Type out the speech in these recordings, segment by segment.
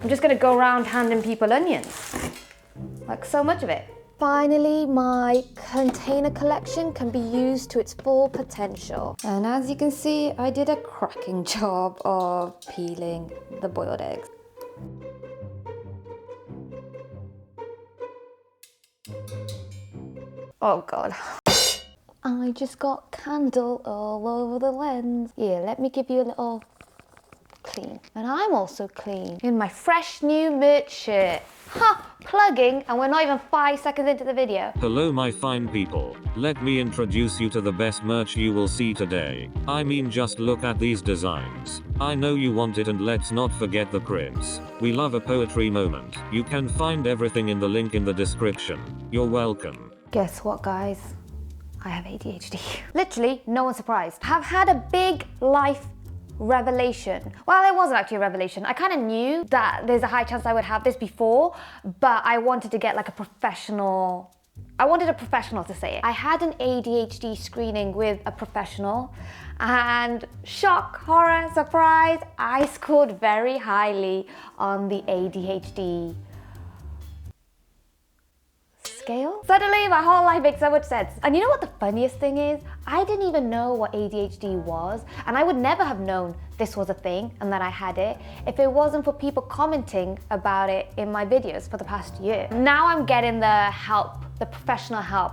I'm just gonna go around handing people onions. Like so much of it. Finally, my container collection can be used to its full potential. And as you can see, I did a cracking job of peeling the boiled eggs. Oh God. I just got candle all over the lens. Yeah, let me give you a little clean. And I'm also clean in my fresh new merch shirt. Ha! Plugging, and we're not even 5 seconds into the video. Hello my fine people, let me introduce you to the best merch you will see today. I mean, just look at these designs. I know you want it, and let's not forget the prints. We love a poetry moment. You can find everything in the link in the description. You're welcome. Guess what, guys? I have ADHD. Literally, no one's surprised. I've had a big life revelation. Well, it wasn't actually a revelation. I kind of knew that there's a high chance I would have this before, but I wanted to get like a professional. I wanted a professional to say it. I had an ADHD screening with a professional, and shock, horror, surprise, I scored very highly on the ADHD scale. Suddenly my whole life makes so much sense. And you know what the funniest thing is? I didn't even know what ADHD was, and I would never have known this was a thing and that I had it if it wasn't for people commenting about it in my videos for the past year. Now I'm getting the help, the professional help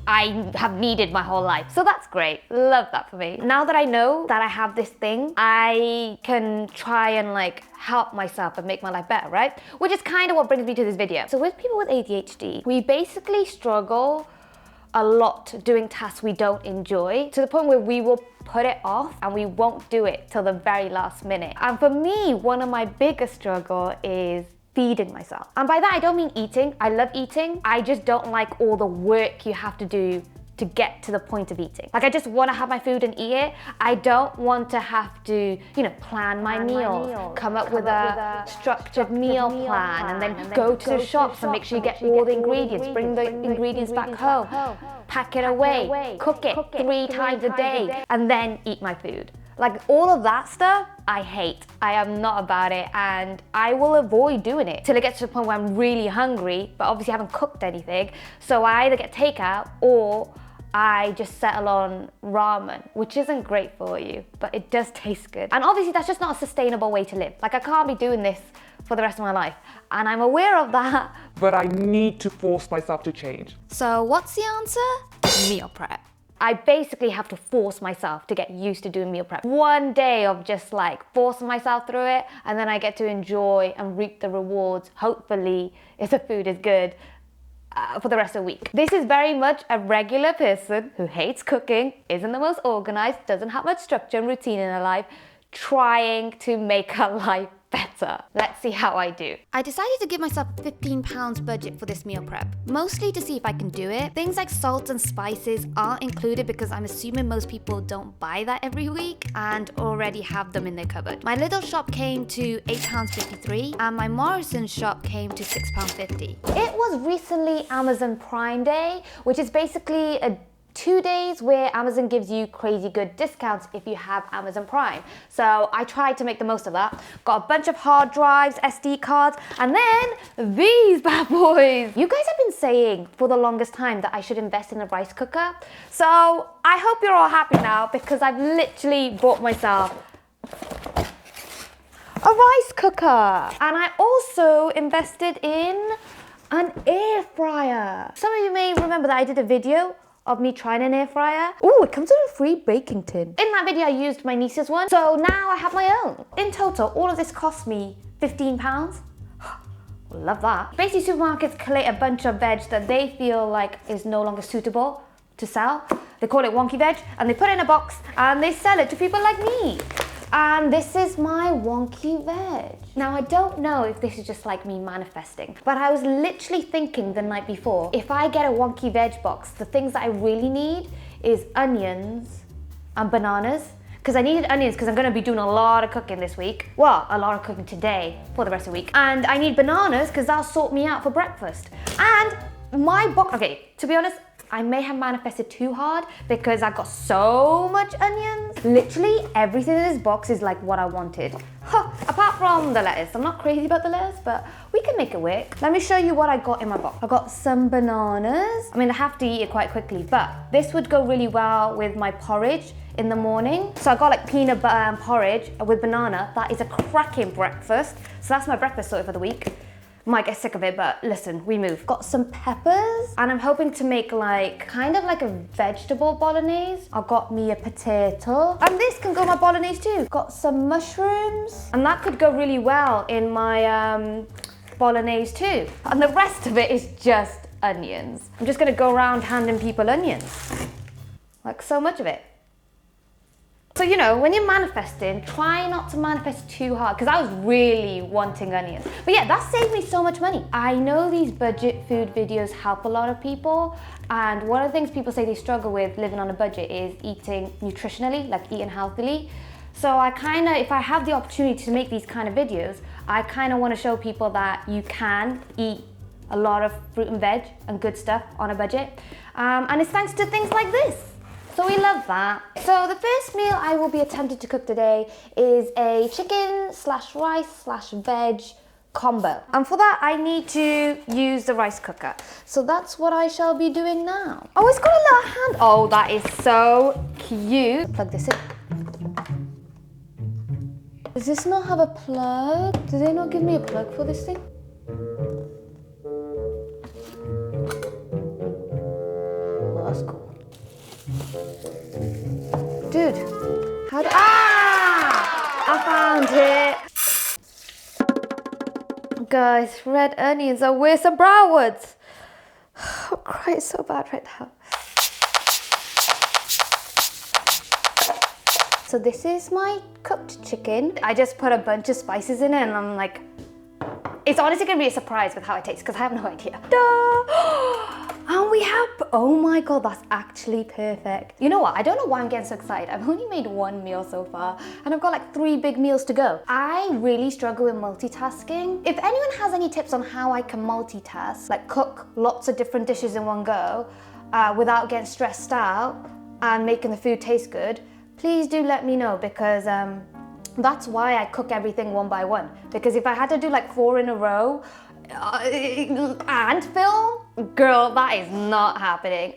I have needed my whole life. So that's great. Love that for me. Now that I know that I have this thing, I can try and like help myself and make my life better, right? Which is kind of what brings me to this video. So with people with ADHD, we basically struggle a lot doing tasks we don't enjoy, to the point where we will put it off and we won't do it till the very last minute. And for me, one of my biggest struggle is feeding myself. And by that, I don't mean eating. I love eating. I just don't like all the work you have to do to get to the point of eating. Like, I just want to have my food and eat it. I don't want to have to, you know, plan my meals, come up with a structured meal plan, and then go to the shops and make sure you get all the ingredients, bring the ingredients back home, pack it away, cook it 3 times a day, and then eat my food. Like, all of that stuff, I hate. I am not about it, and I will avoid doing it till it gets to the point where I'm really hungry, but obviously I haven't cooked anything. So I either get takeout or I just settle on ramen, which isn't great for you, but it does taste good. And obviously that's just not a sustainable way to live. Like, I can't be doing this for the rest of my life, and I'm aware of that. But I need to force myself to change. So what's the answer? Meal prep. I basically have to force myself to get used to doing meal prep. One day of just like forcing myself through it, and then I get to enjoy and reap the rewards, hopefully, if the food is good, for the rest of the week. This is very much a regular person who hates cooking, isn't the most organized, doesn't have much structure and routine in her life, trying to make her life better. Let's see how I do. I decided to give myself a £15 budget for this meal prep, mostly to see if I can do it. Things like salt and spices aren't included because I'm assuming most people don't buy that every week and already have them in their cupboard. My little shop came to £8.53 and my Morrison's shop came to £6.50. It was recently Amazon Prime Day, which is basically a 2 days where Amazon gives you crazy good discounts if you have Amazon Prime. So I tried to make the most of that. Got a bunch of hard drives, SD cards, and then these bad boys. You guys have been saying for the longest time that I should invest in a rice cooker. So I hope you're all happy now, because I've literally bought myself a rice cooker. And I also invested in an air fryer. Some of you may remember that I did a video of me trying an air fryer. Oh, it comes with a free baking tin. In that video, I used my niece's one, so now I have my own. In total, all of this cost me £15. Love that. Basically, supermarkets collate a bunch of veg that they feel like is no longer suitable to sell. They call it Wonky veg, and they put it in a box, and they sell it to people like me. And this is my Wonky veg. Now, I don't know if this is just like me manifesting, but I was literally thinking the night before, if I get a Wonky veg box, the things that I really need is onions and bananas, because I needed onions because I'm going to be doing a lot of cooking this week. Well, a lot of cooking today for the rest of the week. And I need bananas because that'll sort me out for breakfast. And my box, okay, to be honest, I may have manifested too hard because I got so much onions. Literally everything in this box is like what I wanted. Huh, apart from the lettuce. I'm not crazy about the lettuce, but we can make it work. Let me show you what I got in my box. I got some bananas. I mean, I have to eat it quite quickly, but this would go really well with my porridge in the morning. So I got like peanut butter and porridge with banana. That is a cracking breakfast. So that's my breakfast sorted for the week. Might get sick of it, but listen, we move. Got some peppers, and I'm hoping to make like, kind of like a vegetable bolognese. I got me a potato, and this can go in my bolognese too. Got some mushrooms, and that could go really well in my bolognese too. And the rest of it is just onions. I'm just gonna go around handing people onions. Like so much of it. So, you know, when you're manifesting, try not to manifest too hard, because I was really wanting onions. But yeah, that saved me so much money. I know these budget food videos help a lot of people, and one of the things people say they struggle with living on a budget is eating nutritionally, like eating healthily. So I kind of, if I have the opportunity to make these kind of videos, I kind of want to show people that you can eat a lot of fruit and veg and good stuff on a budget. And it's thanks to things like this. So we love that. So the first meal I will be attempting to cook today is a chicken/rice/veg combo. And for that I need to use the rice cooker. So that's what I shall be doing now. Oh, it's got a little hand. Oh, that is so cute. Plug this in. Does this not have a plug? Do they not give me a plug for this thing? Well, that's cool. Dude, how do I found it! Guys, red onions are worse than brown ones. I'm crying so bad right now. So this is my cooked chicken. I just put a bunch of spices in it, and I'm like, it's honestly gonna be a surprise with how it tastes because I have no idea. And we have, oh my God, that's actually perfect. You know what? I don't know why I'm getting so excited. I've only made one meal so far, and I've got like 3 big meals to go. I really struggle with multitasking. If anyone has any tips on how I can multitask, like cook lots of different dishes in one go, without getting stressed out and making the food taste good, please do let me know, because that's why I cook everything one by one. Because if I had to do like 4 in a row and film, girl, that is not happening.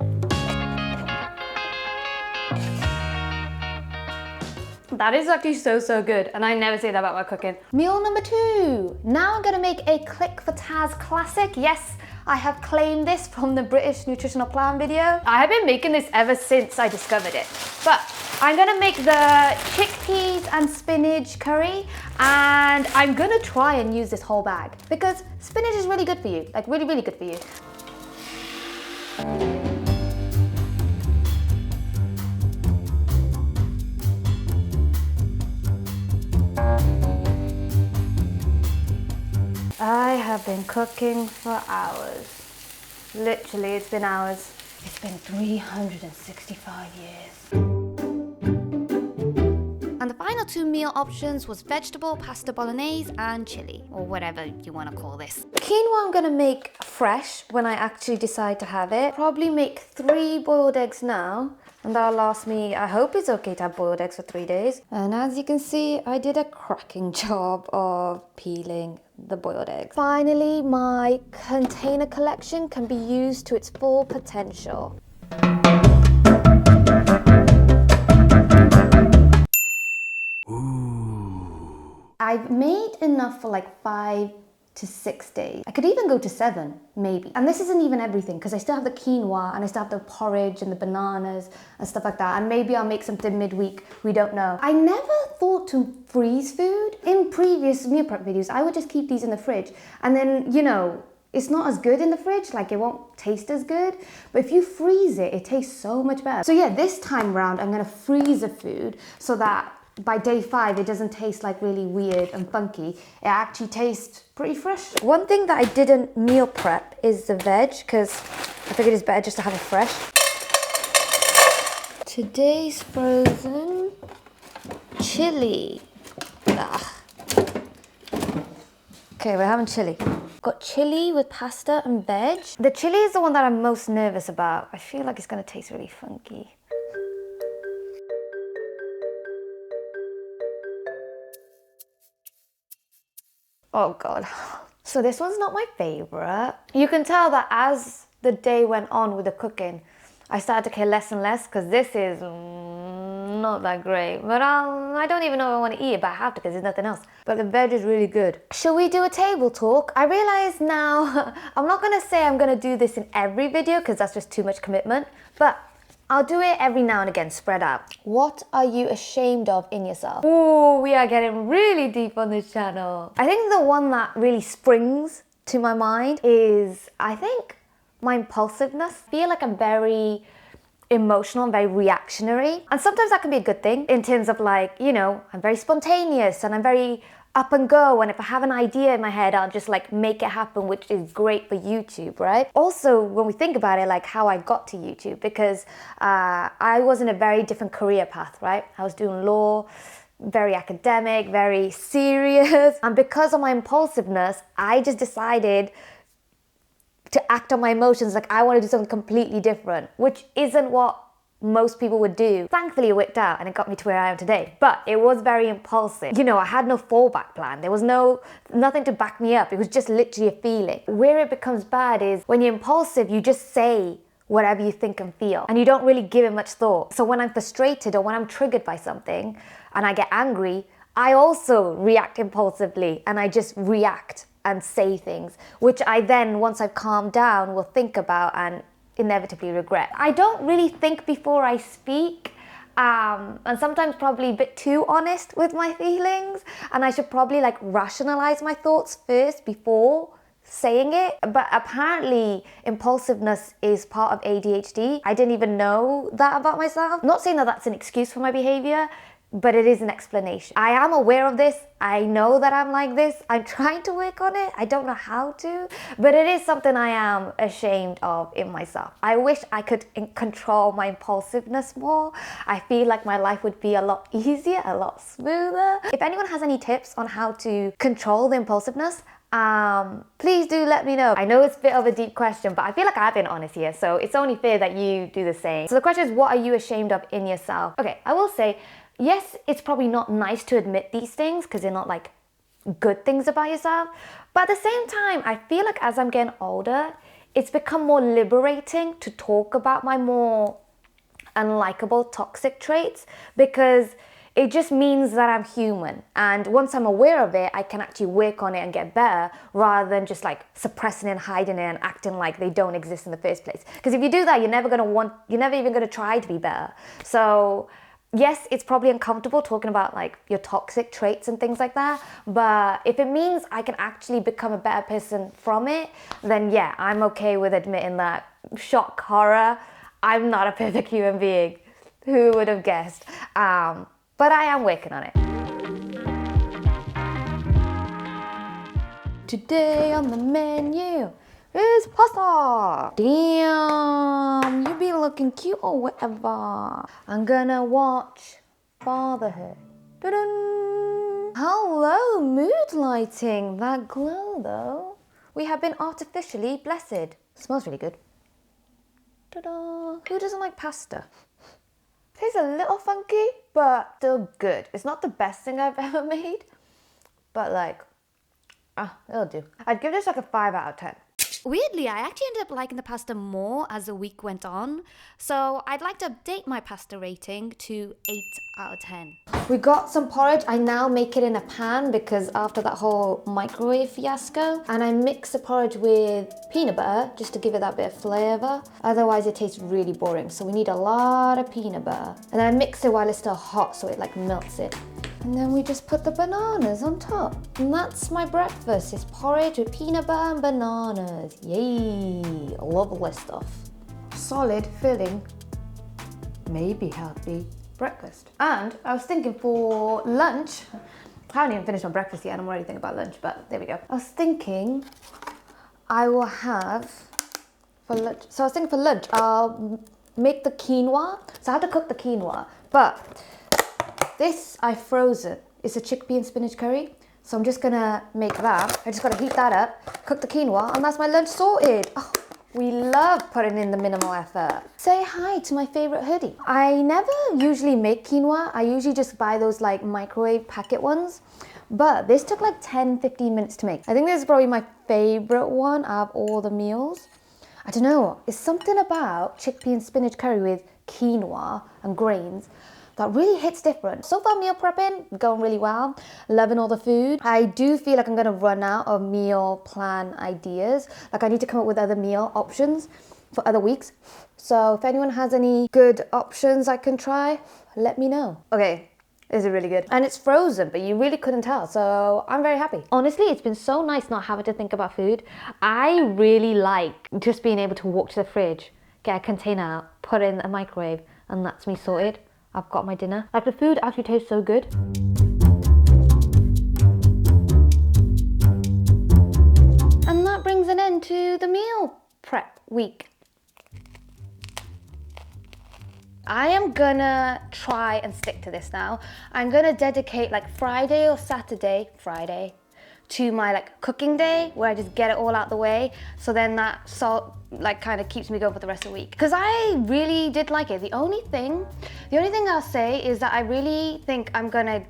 That is actually so good, and I never say that about my cooking. Meal number 2. Now I'm gonna make a ClickForTaz classic. Yes, I have claimed this from the British nutritional plan video. I have been making this ever since I discovered it. But I'm gonna make the chickpeas and spinach curry, and I'm gonna try and use this whole bag because spinach is really good for you, like really good for you. I have been cooking for hours. Literally, it's been hours. It's been 365 years. And the final 2 meal options was vegetable pasta bolognese and chili, or whatever you want to call this. Quinoa I'm gonna make fresh when I actually decide to have it. Probably make 3 boiled eggs now, and that'll last me, I hope it's okay to have boiled eggs for 3 days. And as you can see, I did a cracking job of peeling the boiled eggs. Finally, my container collection can be used to its full potential. I've made enough for like 5 to 6 days. I could even go to 7, maybe. And this isn't even everything, because I still have the quinoa and I still have the porridge and the bananas and stuff like that. And maybe I'll make something midweek, we don't know. I never thought to freeze food. In previous meal prep videos, I would just keep these in the fridge. And then, you know, it's not as good in the fridge, like it won't taste as good. But if you freeze it, it tastes so much better. So yeah, this time round, I'm gonna freeze the food so that by day 5, it doesn't taste like really weird and funky. It actually tastes pretty fresh. One thing that I didn't meal prep is the veg, because I figured it's better just to have it fresh. Today's frozen chili. Okay, we're having chili. Got chili with pasta and veg. The chili is the one that I'm most nervous about. I feel like it's gonna taste really funky. Oh God. So this one's not my favorite. You can tell that as the day went on with the cooking, I started to care less and less because this is not that great. But I don't even know if I want to eat it, but I have to because there's nothing else. But the veg is really good. Shall we do a table talk? I realize now, I'm not going to say I'm going to do this in every video because that's just too much commitment. But I'll do it every now and again, spread out. What are you ashamed of in yourself? Ooh, we are getting really deep on this channel. I think the one that really springs to my mind is, I think, my impulsiveness. I feel like I'm very emotional and very reactionary. And sometimes that can be a good thing in terms of like, you know, I'm very spontaneous and I'm very up and go, and if I have an idea in my head, I'll just like make it happen, which is great for YouTube, right? Also, when we think about it, like how I got to YouTube, because I was in a very different career path, right? I was doing law, very academic, very serious, and because of my impulsiveness, I just decided to act on my emotions. Like I want to do something completely different, which isn't what most people would do. Thankfully it worked out and it got me to where I am today, but it was very impulsive. You know, I had no fallback plan. There was nothing to back me up. It was just literally a feeling. Where it becomes bad is when you're impulsive, you just say whatever you think and feel and you don't really give it much thought. So when I'm frustrated or when I'm triggered by something and I get angry, I also react impulsively and I just react and say things, which I then, once I've calmed down, will think about and inevitably regret. I don't really think before I speak, and sometimes probably a bit too honest with my feelings, and I should probably like rationalize my thoughts first before saying it. But apparently impulsiveness is part of ADHD. I didn't even know that about myself. I'm not saying that that's an excuse for my behavior, but it is an explanation. I am aware of this. I know that I'm like this. I'm trying to work on it. I don't know how to, but it is something I am ashamed of in myself. I wish I could control my impulsiveness more. I feel like my life would be a lot easier, a lot smoother. If anyone has any tips on how to control the impulsiveness, please do let me know. I know it's a bit of a deep question, but I feel like I've been honest here, so it's only fair that you do the same. So the question is, what are you ashamed of in yourself? Okay, I will say, yes, it's probably not nice to admit these things because they're not like good things about yourself. But at the same time, I feel like as I'm getting older, it's become more liberating to talk about my more unlikable toxic traits because it just means that I'm human. And once I'm aware of it, I can actually work on it and get better rather than just like suppressing it and hiding it and acting like they don't exist in the first place. Because if you do that, you're never even gonna try to be better. So yes, it's probably uncomfortable talking about like your toxic traits and things like that, but if it means I can actually become a better person from it, then yeah, I'm okay with admitting that. Shock, horror, I'm not a perfect human being. Who would have guessed? But I am working on it. Today on the menu is pasta. Damn, you be looking cute or whatever. I'm gonna watch Fatherhood. Dun-dun. Hello, mood lighting. That glow though. We have been artificially blessed. Smells really good. Ta-da. Who doesn't like pasta? Tastes a little funky, but still good. It's not the best thing I've ever made, but like, it'll do. I'd give this like a 5 out of 10. Weirdly, I actually ended up liking the pasta more as the week went on, so I'd like to update my pasta rating to 8 out of 10. We got some porridge. I now make it in a pan because after that whole microwave fiasco, and I mix the porridge with peanut butter just to give it that bit of flavour. Otherwise it tastes really boring, so we need a lot of peanut butter. And then I mix it while it's still hot so it like melts it. And then we just put the bananas on top. And that's my breakfast. It's porridge with peanut butter and bananas. Yay, lovely stuff. Solid, filling, maybe healthy breakfast. And I was thinking for lunch, I haven't even finished my breakfast yet and I'm already thinking about lunch, but there we go. I was thinking I will have for lunch. So I was thinking for lunch, I'll make the quinoa. So I have to cook the quinoa, but this I froze it. It's a chickpea and spinach curry. So I'm just gonna make that. I just gotta heat that up, cook the quinoa, and that's my lunch sorted. Oh, we love putting in the minimal effort. Say hi to my favorite hoodie. I never usually make quinoa. I usually just buy those like microwave packet ones. But this took like 10-15 minutes to make. I think this is probably my favorite one out of all the meals. I don't know, it's something about chickpea and spinach curry with quinoa and grains that really hits different. So far, meal prepping going really well. Loving all the food. I do feel like I'm gonna run out of meal plan ideas. Like I need to come up with other meal options for other weeks. So if anyone has any good options I can try, let me know. Okay, this is really good. And it's frozen, but you really couldn't tell. So I'm very happy. Honestly, it's been so nice not having to think about food. I really like just being able to walk to the fridge, get a container out, put it in a microwave, and that's me sorted. I've got my dinner. Like the food actually tastes so good. And that brings an end to the meal prep week. I am gonna try and stick to this now. I'm gonna dedicate like Friday or Saturday, to my like cooking day where I just get it all out the way. So then that salt like kind of keeps me going for the rest of the week. Because I really did like it. The only thing I'll say is that I really think I'm gonna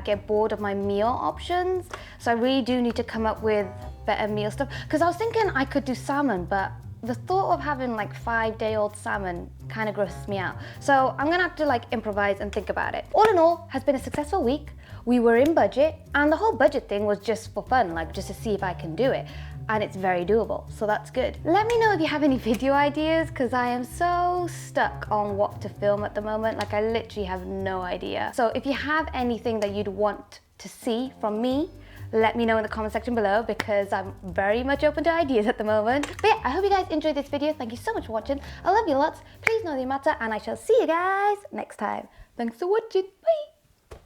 get bored of my meal options. So I really do need to come up with better meal stuff. Because I was thinking I could do salmon, but the thought of having like 5-day-old salmon kind of grosses me out. So I'm gonna have to like improvise and think about it. All in all, has been a successful week. We were in budget, and the whole budget thing was just for fun, like just to see if I can do it. And it's very doable, so that's good. Let me know if you have any video ideas, because I am so stuck on what to film at the moment. Like I literally have no idea. So if you have anything that you'd want to see from me, let me know in the comment section below, because I'm very much open to ideas at the moment. But yeah, I hope you guys enjoyed this video. Thank you so much for watching. I love you lots. Please know the matter, and I shall see you guys next time. Thanks for watching. Bye.